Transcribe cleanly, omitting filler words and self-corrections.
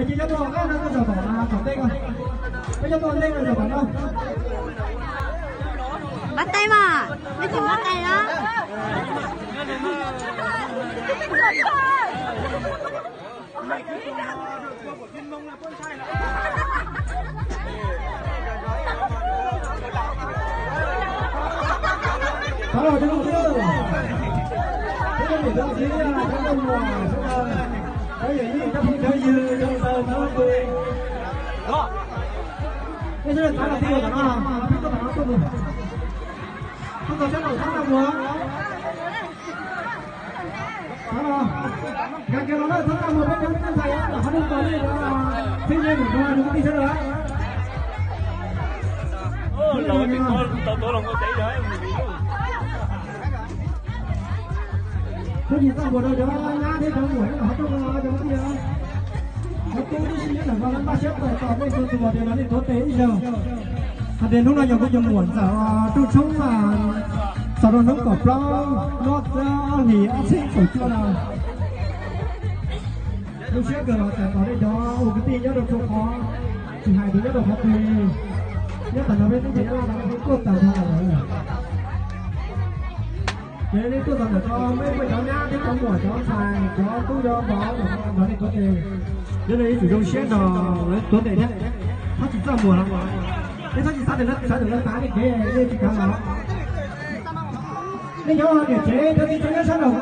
chị cho tôi cái nó giờ bỏ khẩu tên rồi. Bây giờ tôi lên rồi giờ bỏ đâu? Bắt tay mà, mới chừng bắt tay đó. Đó rồi, tôi không chưa. Thế nên để tôi thấy là cái đông ngoài bây giờ như trong chơi dư trong giờ nó cười. Đó. Bây giờ là là tiêu rồi đó. Biết có bảo tôi rồi. Không có chắc là thắng đâu nữa. Đó. Cái kia nó thắng đâu rồi bên bên thầy á, họ không có đi là thế nên mình coi đừng đi sao nữa. Rồi thì tôi lòng có chạy rồi. Thế thì tao vừa rồi đó nhá thế trong buổi nó trong kia nó tôi đi xin là vào ba xếp tỏ bên tôi vào để nó đi tốt tế giờ hạt đến lúc nào nhiều cái dùng muộn giờ tôi sống mà sau đó nó có pro nó thì ăn xin phải chưa nào tôi sẽ gửi có đây đó cái tin nhớ được không khó thì hai đứa nhớ được học thì nhất là nó bên cái gì đó là nó cốt tàu thôi thế nên tôi rằng là cho mấy cháu nhá cái trong mùa cháu xài cháu tôi cho bó nó này có thể cho nên sử dụng xét rồi tốt đẹp đấy nó chỉ ra mùa lắm thế sao chỉ sát được nó tán cái lên chỉ cả nó nên cháu để chế cho đi cho nó sát đầu